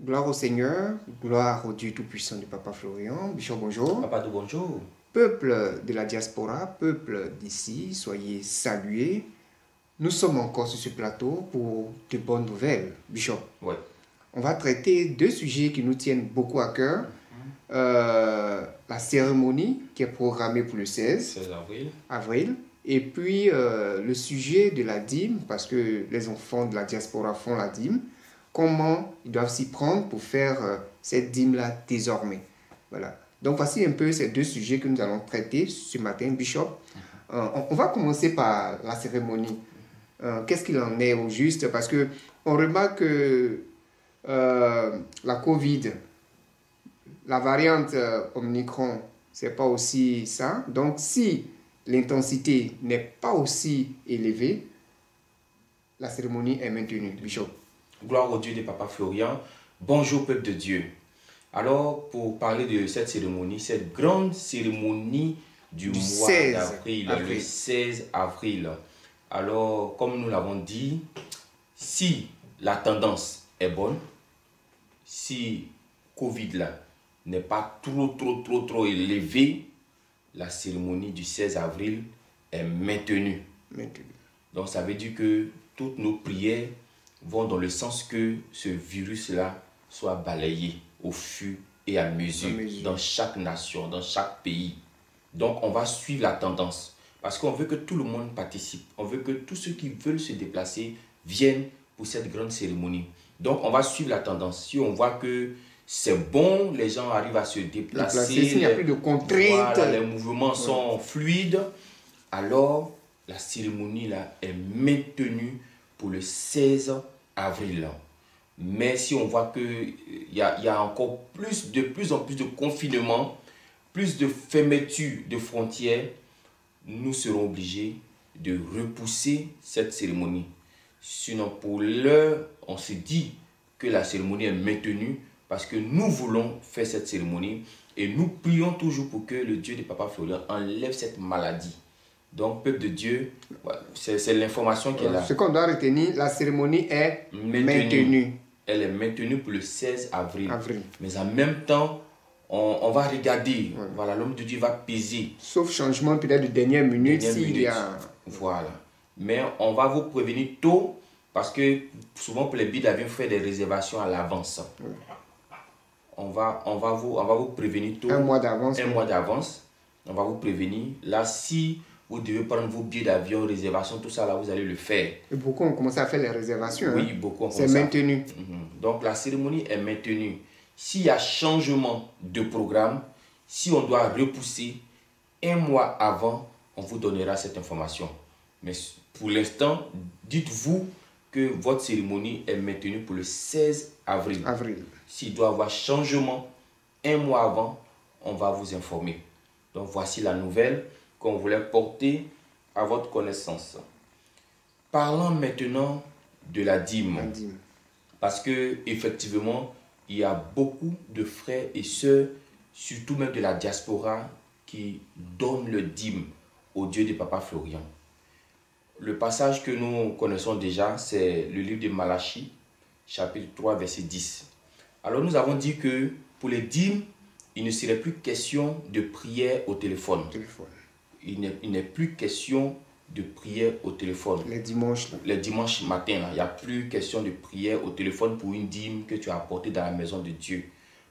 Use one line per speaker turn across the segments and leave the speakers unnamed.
Gloire au Seigneur, gloire au Dieu Tout-Puissant du Papa Florian. Bishop, bonjour.
Papa de bonjour.
Peuple de la diaspora, peuple d'ici, soyez salués. Nous sommes encore sur ce plateau pour de bonnes nouvelles. Bishop,
Ouais.
on va traiter deux sujets qui nous tiennent beaucoup à cœur. La cérémonie qui est programmée pour le 16 avril. Et puis le sujet de la dîme, parce que les enfants de la diaspora font la dîme. Comment ils doivent s'y prendre pour faire cette dîme-là désormais. Voilà. Donc voici un peu ces deux sujets que nous allons traiter ce matin, Bishop. On va commencer par la cérémonie. Qu'est-ce qu'il en est au juste? Parce qu'on remarque que la Covid, la variante Omicron, c'est pas aussi ça. Donc si l'intensité n'est pas aussi élevée, la cérémonie est maintenue, Bishop.
Gloire au Dieu de Papa Florian. Bonjour peuple de Dieu. Alors, pour parler de cette cérémonie, cette grande cérémonie du mois d'avril, le 16 avril. Alors, comme nous l'avons dit, si la tendance est bonne, si Covid là n'est pas trop élevé, la cérémonie du 16 avril est maintenue. Donc, ça veut dire que toutes nos prières vont dans le sens que ce virus-là soit balayé au fur et à mesure dans chaque nation, dans chaque pays. Donc, on va suivre la tendance parce qu'on veut que tout le monde participe. On veut que tous ceux qui veulent se déplacer viennent pour cette grande cérémonie. Donc, on va suivre la tendance. Si on voit que c'est bon, les gens arrivent à se déplacer,
s'il n'y a plus de contraintes,
voilà, les mouvements sont fluides, alors la cérémonie là est maintenue pour le 16 avril. Mais si on voit qu'il y a encore de plus en plus de confinement, plus de fermeture de frontières, nous serons obligés de repousser cette cérémonie. Sinon, pour l'heure, on se dit que la cérémonie est maintenue parce que nous voulons faire cette cérémonie et nous prions toujours pour que le Dieu de Papa Florian enlève cette maladie. Donc, peuple de Dieu, c'est l'information qui est là.
Ce qu'on doit retenir, la cérémonie est maintenue.
Elle est maintenue pour le 16 avril. Mais en même temps, on va regarder. Voilà, l'homme de Dieu va peser.
Sauf changement peut-être de dernière minute s'il y a...
Voilà. Mais on va vous prévenir tôt parce que souvent pour les billets d'avion, il faut faire des réservations à l'avance. On va vous prévenir tôt.
Un mois d'avance.
Un mois d'avance. On va vous prévenir. Là, si vous devez prendre vos billets d'avion, réservation, tout ça, là, vous allez le faire.
Et beaucoup ont commencé à faire les réservations.
Oui, beaucoup ont commencé.
C'est maintenu.
Donc, la cérémonie est maintenue. S'il y a changement de programme, si on doit repousser un mois avant, on vous donnera cette information. Mais pour l'instant, dites-vous que votre cérémonie est maintenue pour le 16 avril. S'il doit y avoir changement un mois avant, on va vous informer. Donc, voici la nouvelle qu'on voulait porter à votre connaissance. Parlons maintenant de la dîme. Parce que effectivement, il y a beaucoup de frères et sœurs, surtout même de la diaspora, qui donnent le dîme au Dieu de Papa Florian. Le passage que nous connaissons déjà, c'est le livre de Malachie, chapitre 3, verset 10. Alors nous avons dit que pour les dîmes, il ne serait plus question de prière au téléphone. Il n'est plus question de prière au téléphone.
Les dimanches.
Les dimanches matin, là, il n'y a plus question de prière au téléphone pour une dîme que tu as apportée dans la maison de Dieu.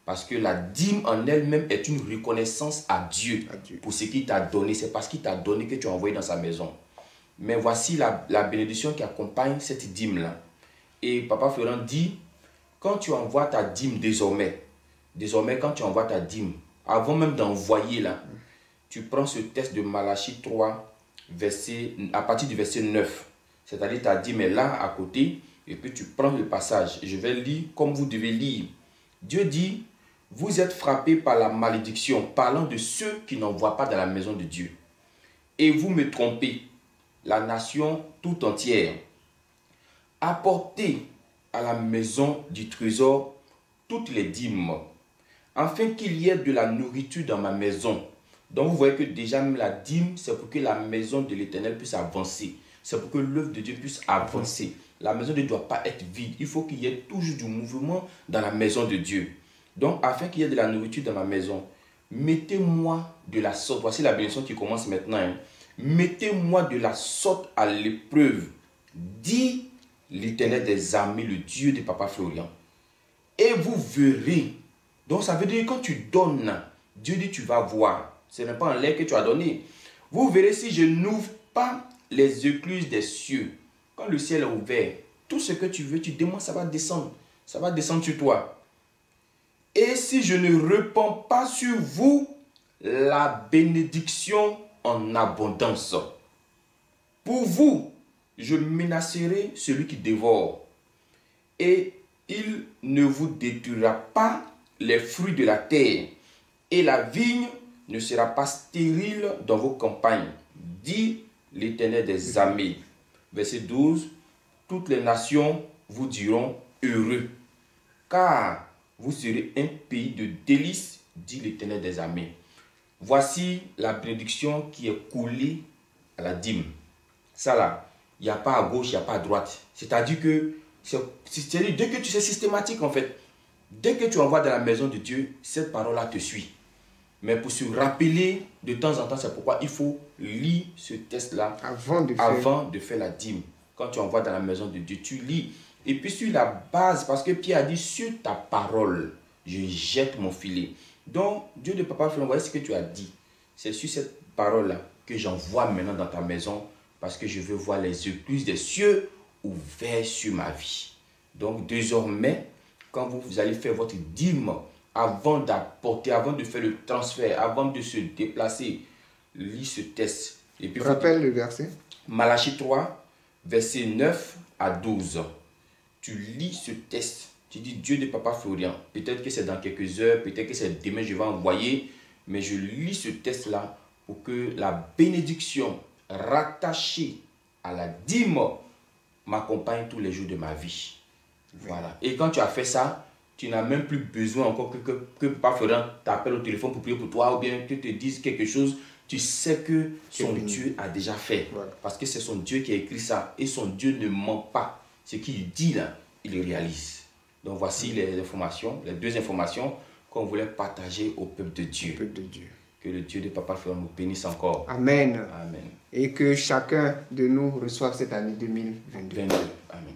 Parce que la dîme en elle-même est une reconnaissance à Dieu pour ce qu'il t'a donné. C'est parce qu'il t'a donné que tu as envoyé dans sa maison. Mais voici la bénédiction qui accompagne cette dîme-là. Et Papa Florian dit, quand tu envoies ta dîme désormais quand tu envoies ta dîme, avant même d'envoyer là, tu prends ce texte de Malachie 3, à partir du verset 9. C'est-à-dire ta dîme est là à côté, et puis tu prends le passage. Je vais lire comme vous devez lire. Dieu dit, vous êtes frappés par la malédiction, parlant de ceux qui n'envoient pas dans la maison de Dieu. Et vous me trompez, la nation tout entière. Apportez à la maison du trésor toutes les dîmes, afin qu'il y ait de la nourriture dans ma maison. Donc vous voyez que déjà même la dîme, c'est pour que la maison de l'Éternel puisse avancer. C'est pour que l'œuvre de Dieu puisse avancer. La maison de Dieu ne doit pas être vide. Il faut qu'il y ait toujours du mouvement dans la maison de Dieu. Donc, afin qu'il y ait de la nourriture dans ma maison, mettez-moi de la sorte. Voici la bénédiction qui commence maintenant. Hein. Mettez-moi de la sorte à l'épreuve, dit l'Éternel des armées, le Dieu de Papa Florian. Et vous verrez. Donc, ça veut dire que quand tu donnes, Dieu dit tu vas voir. Ce n'est pas en l'air que tu as donné. Vous verrez si je n'ouvre pas les écluses des cieux. Quand le ciel est ouvert, tout ce que tu veux, tu demandes, ça va descendre. Ça va descendre sur toi. Et si je ne répands pas sur vous la bénédiction en abondance, pour vous, je menacerai celui qui dévore. Et il ne vous détruira pas les fruits de la terre. Et la vigne ne sera pas stérile dans vos campagnes, dit l'Éternel des armées. Verset 12. Toutes les nations vous diront heureux, car vous serez un pays de délices, dit l'Éternel des armées. Voici la bénédiction qui est coulée à la dîme. Ça là, il n'y a pas à gauche, il n'y a pas à droite. C'est-à-dire que, dès que tu sais systématique en fait, dès que tu envoies dans la maison de Dieu, cette parole-là te suit. Mais pour se rappeler de temps en temps, c'est pourquoi il faut lire ce texte-là avant de faire la dîme. Quand tu envoies dans la maison de Dieu, tu lis. Et puis sur la base, parce que Pierre a dit, sur ta parole, je jette mon filet. Donc, Dieu de Papa Florian, voyez ce que tu as dit. C'est sur cette parole-là que j'envoie maintenant dans ta maison, parce que je veux voir les écluses des cieux ouverts sur ma vie. Donc, désormais, quand vous allez faire votre dîme, avant d'apporter, avant de faire le transfert, avant de se déplacer, lis ce texte. Et puis,
rappelle le verset.
Malachie 3, verset 9 à 12. Tu lis ce texte. Tu dis, Dieu de Papa Florian, peut-être que c'est dans quelques heures, peut-être que c'est demain, je vais envoyer, mais je lis ce texte-là pour que la bénédiction rattachée à la dîme m'accompagne tous les jours de ma vie. Voilà. Et quand tu as fait ça, tu n'as même plus besoin encore que Papa Florian t'appelle au téléphone pour prier pour toi ou bien que te dise quelque chose. Tu sais que son Dieu a déjà fait. Voilà. Parce que c'est son Dieu qui a écrit ça. Et son Dieu ne ment pas. Ce qu'il dit là, il le réalise. Donc voici les informations, les deux informations qu'on voulait partager au peuple de Dieu. Que le Dieu de Papa Florian nous bénisse encore.
Amen.
Amen.
Et que chacun de nous reçoive cette année 2022.
Amen.